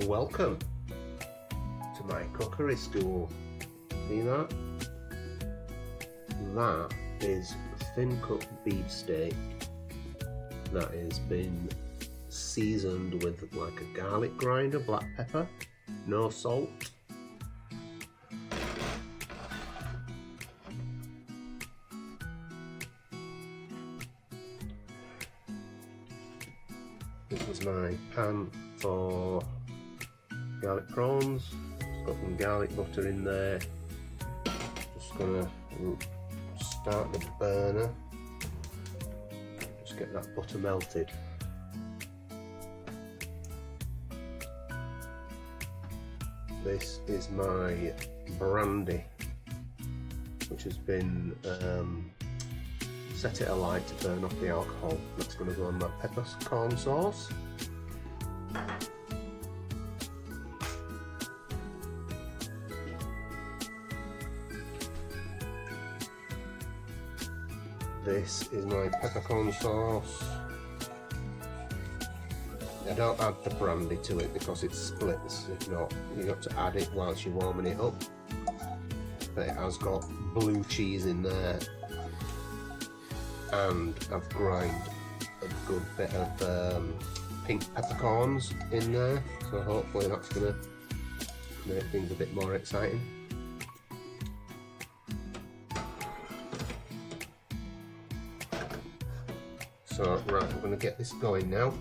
Welcome to my cookery school. See that? That is thin cut beef steak that has been seasoned with like a garlic grinder, black pepper, no salt. This is my pan for garlic prawns. It's got some garlic butter in there. Just gonna start the burner. Just get that butter melted. This is my brandy, which has been set it alight to burn off the alcohol. That's going to go on that peppercorn sauce. This is my peppercorn sauce. I don't add the brandy to it because it splits. If not, you've got to add it whilst you're warming it up. But it has got blue cheese in there, and I've ground a good bit of pink peppercorns in there, so hopefully that's going to make things a bit more exciting. So right, I'm going to get this going now.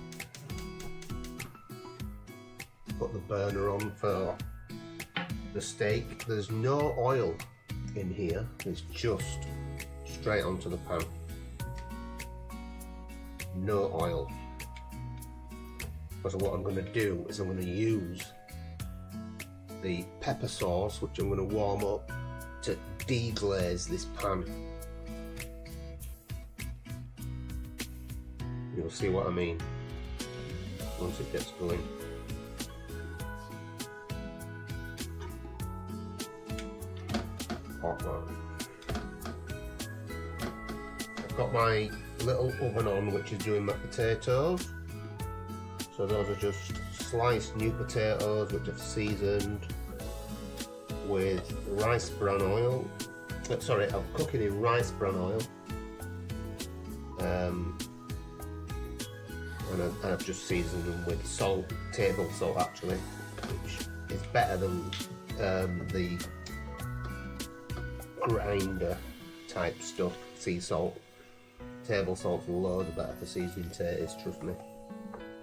Put the burner on for the steak. There's no oil in here, it's just straight onto the pan. No oil. So what I'm going to do is I'm going to use the pepper sauce, which I'm going to warm up, to deglaze this pan. You'll see what I mean once it gets going. Hot one. I've got my little oven on, which is doing my potatoes. So those are just sliced new potatoes, which I've seasoned with rice bran oil. Sorry, I'm cooking in rice bran oil. And I've just seasoned them with salt, table salt actually, which is better than the grinder type stuff, sea salt. Table salt's loads better for seasoning taters, trust me.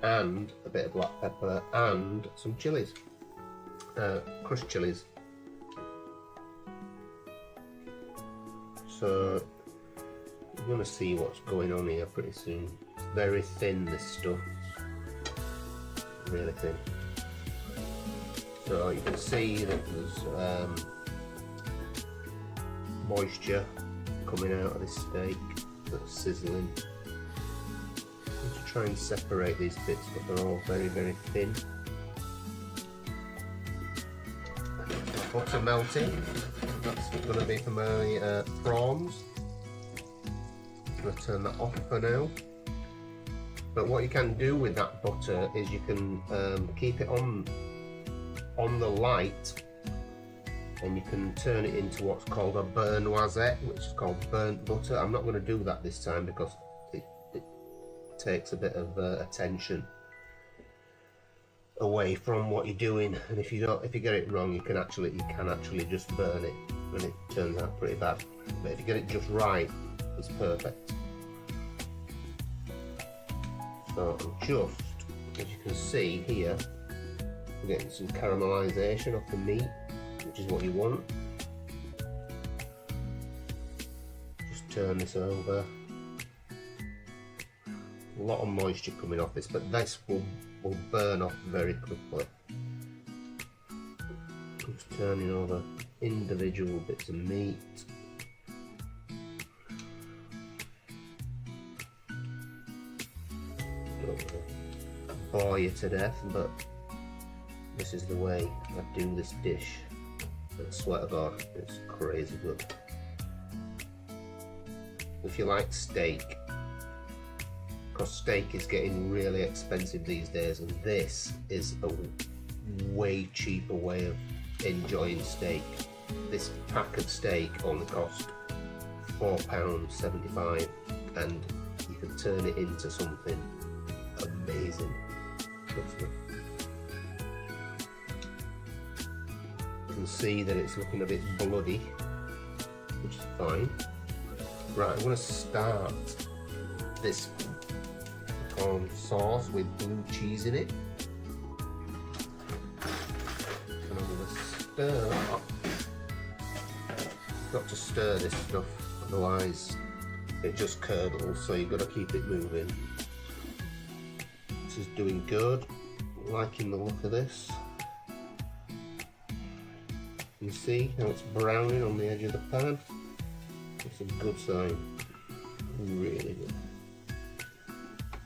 And a bit of black pepper and some chilies, crushed chilies. So you're going to see what's going on here pretty soon. It's very thin, this stuff, really thin. So you can see that there's moisture coming out of this steak that's sizzling. I'm just try and separate these bits, but they're all very, very thin. Butter melting, that's going to be for my prawns. I'm going to turn that off for now. But what you can do with that butter is you can keep it on the light, and you can turn it into what's called a beurre noisette, which is called burnt butter. I'm not going to do that this time because it takes a bit of attention away from what you're doing, and if you get it wrong, you can actually just burn it, and it turns out pretty bad. But if you get it just right, it's perfect. So I'm just, as you can see here, we're getting some caramelisation off the meat, which is what you want. Just turn this over. A lot of moisture coming off this, but this will burn off very quickly. Just turning over individual bits of meat. Don't want to bore you to death, but this is the way I do this dish. I swear to God, it's crazy good. If you like steak, because steak is getting really expensive these days, and this is way cheaper way of enjoying steak. This pack of steak only cost £4.75 and you can turn it into something amazing. Trust me. You can see that it's looking a bit bloody, which is fine. Right, I'm going to start this peppercorn sauce with blue cheese in it. And I'm going to stir up. You've got to stir this stuff, otherwise it just curdles, so you've got to keep it moving. This is doing good. Liking the look of this. You see how it's browning on the edge of the pan? It's a good sign. Really good.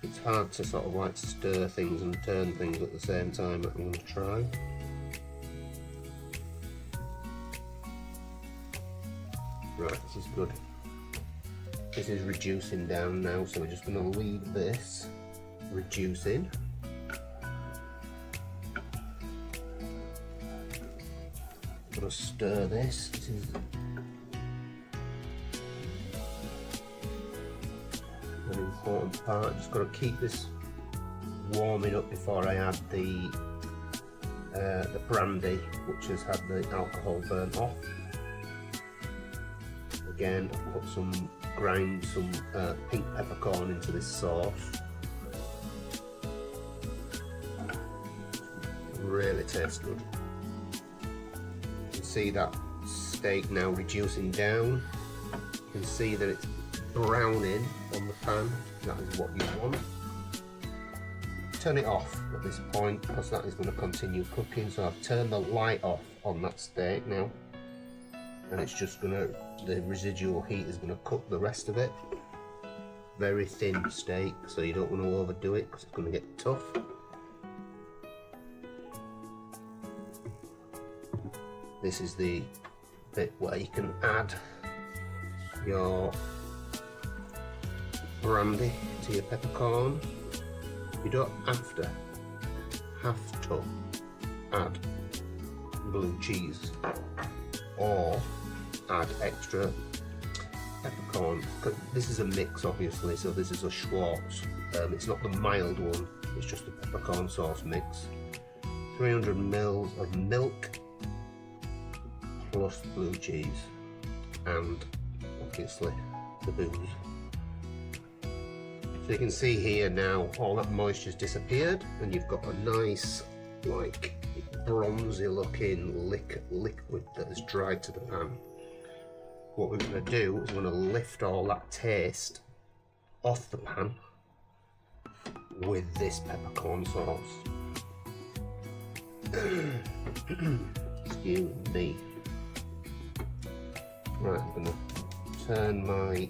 It's hard to sort of like stir things and turn things at the same time, but I'm going to try. Right, this is good. This is reducing down now, so we're just going to leave this reducing. I'm going to stir this. This is an important part. Just got to keep this warming up before I add the brandy, which has had the alcohol burnt off. Again, I've put grind some pink peppercorn into this sauce. Really tastes good. You can see that steak now reducing down. You can see that it's browning on the pan. That is what you want. Turn it off at this point because that is going to continue cooking. So I've turned the light off on that steak now, and it's just going to, the residual heat is going to cook the rest of it. Very thin steak, so you don't want to overdo it because it's going to get tough. This is the bit where you can add your brandy to your peppercorn. You don't have to add blue cheese or add extra peppercorn. This is a mix, obviously, so this is a Schwartz. It's not the mild one, it's just a peppercorn sauce mix. 300 ml of milk plus blue cheese and obviously the booze. So you can see here now all that moisture's disappeared and you've got a nice like bronzy looking liquid that has dried to the pan. What we're going to do is we're going to lift all that taste off the pan with this peppercorn sauce. Excuse me. Right, I'm going to turn my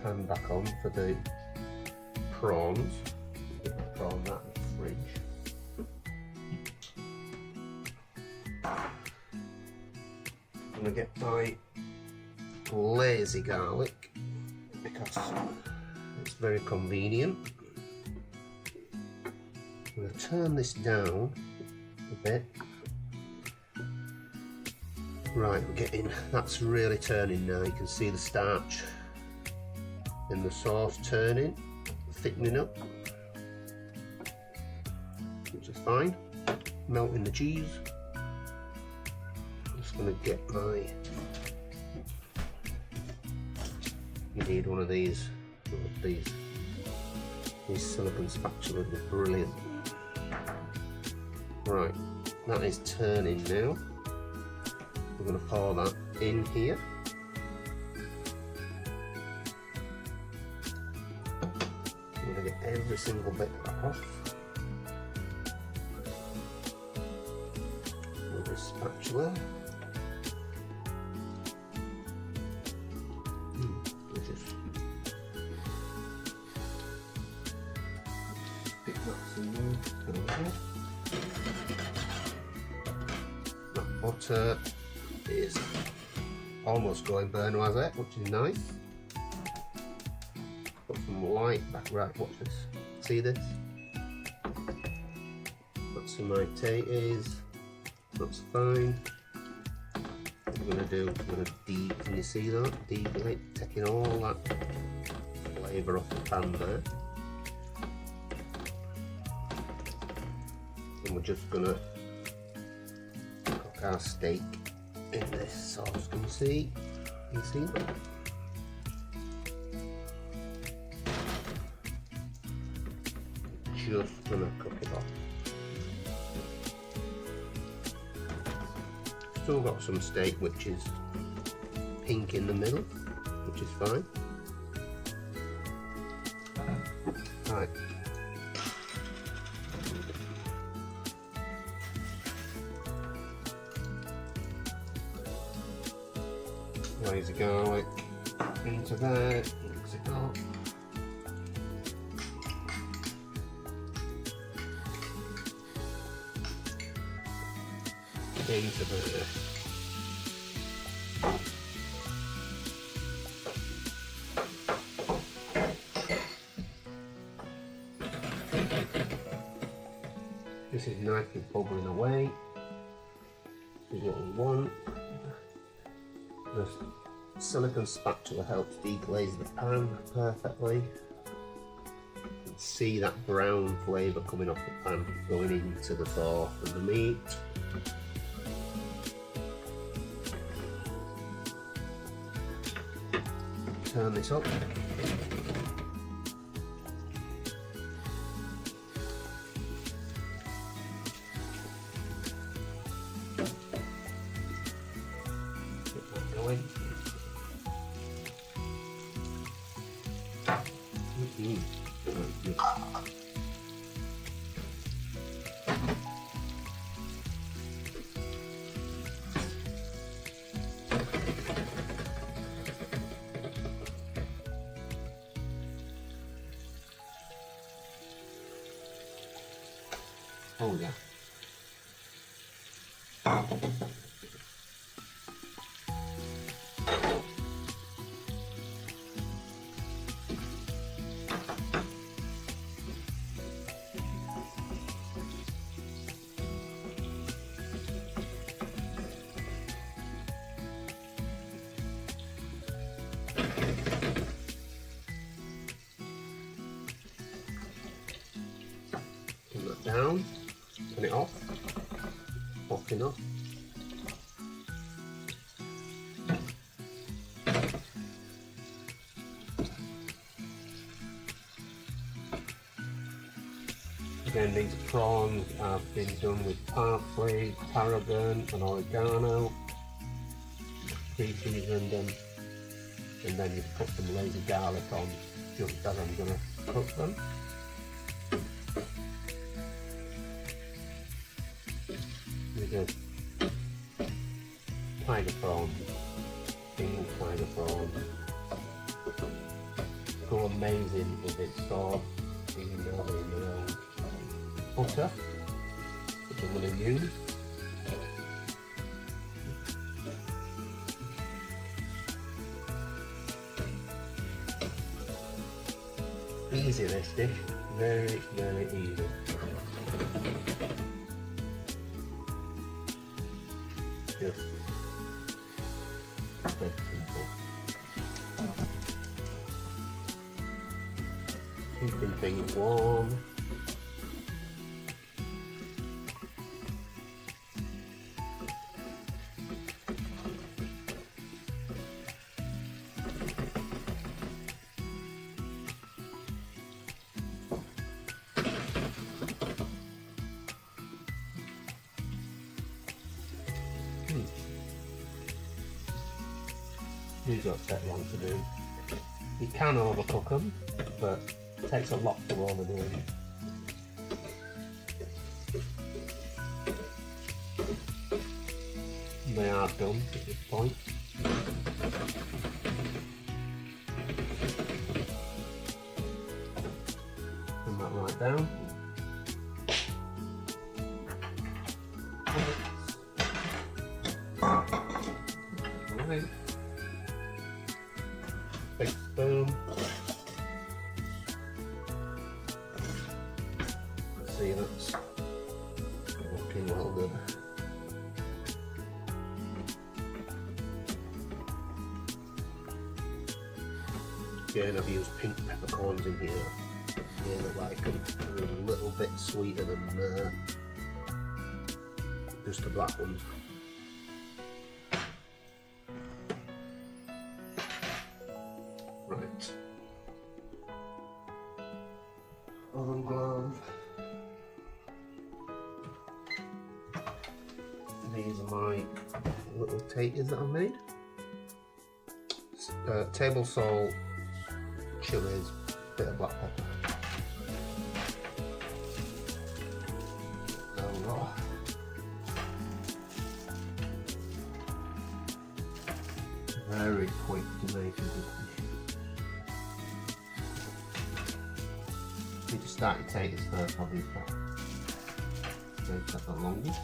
pan back on for the prawns. Throw that in the fridge. I'm going to get my lazy garlic because it's very convenient. I'm going to turn this down a bit. Right, we're getting, that's really turning now. You can see the starch in the sauce turning, thickening up, which is fine. Melting the cheese. I'm just going to get my, you need one of these silicone spatulas are brilliant. Right, that is turning now. We're going to pour that in here. I'm going to get every single bit of that off with this spatula. Just pick that some more. That butter is almost going burn rosette, which is nice. Put some light back, right, watch this. See this? some potatoes. That's fine. What I'm going to do, I'm going to can you see that? Deglate, taking all that flavour off the pan there. And we're just going to cook our steak in this sauce. Can you see that? Just going to cook it off. Still got some steak which is pink in the middle, which is fine. Right. Raise the garlic into there, mix it up. Into there. This is nicely bubbling away. This is what we want. The silicone spatula helps deglaze the pan perfectly. You can see that brown flavour coming off the pan going into the sauce and the meat. Turn this up. Get that going. Oh yeah. Turn that down. Turn it off enough. Again, these prawns have been done with parsley, tarragon and oregano, pre-seasoned them, and then you put some lazy garlic on just as I'm going to cook them. With a tiger prawn, English tiger prawn. Go amazing with its sauce, even though in their own butter, which I'm going to use. Easy this dish, very, very easy. Just dead simple. Keeping things warm. These don't take long to do. You can overcook them, but it takes a lot to overdo them. They are done at this point. Put that right down. Right. Big spoon. See, that's well done. Again, I've used pink peppercorns in here. Yeah, I like them. They're a little bit sweeter than just the black ones. Right. Oven glove. These are my little taters that I made. Table salt, chilies, bit of black pepper. Oh, very quick to make, isn't it? You need to start your taters first, obviously. Takes that the longest.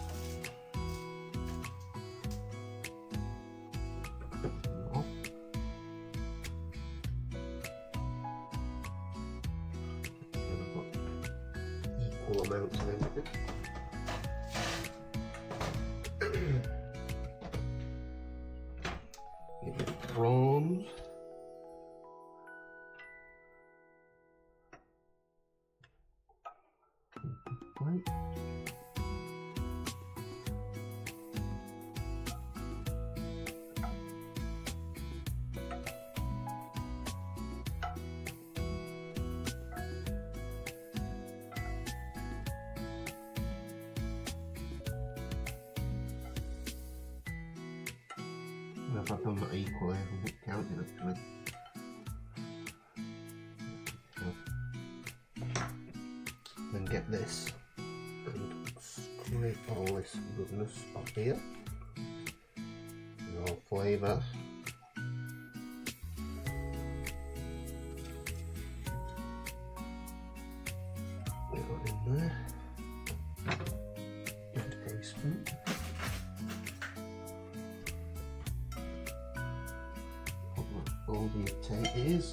Equal amounts of everything. Get your prawns. Right. If I've done that equally, I haven't counted actually. Then get this and scrape all this goodness off here. Your flavour. Get that in there. And a spoon. All the taters,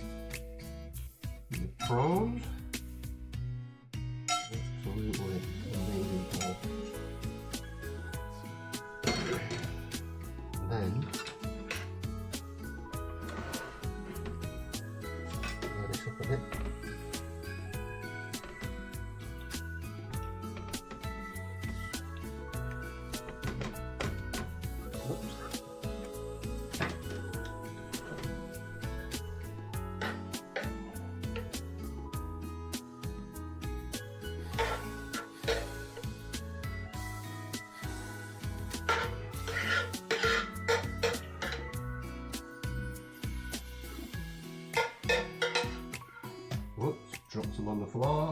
the prawns, absolutely amazing. And then stir this up a bit. Whoops, dropped them on the floor.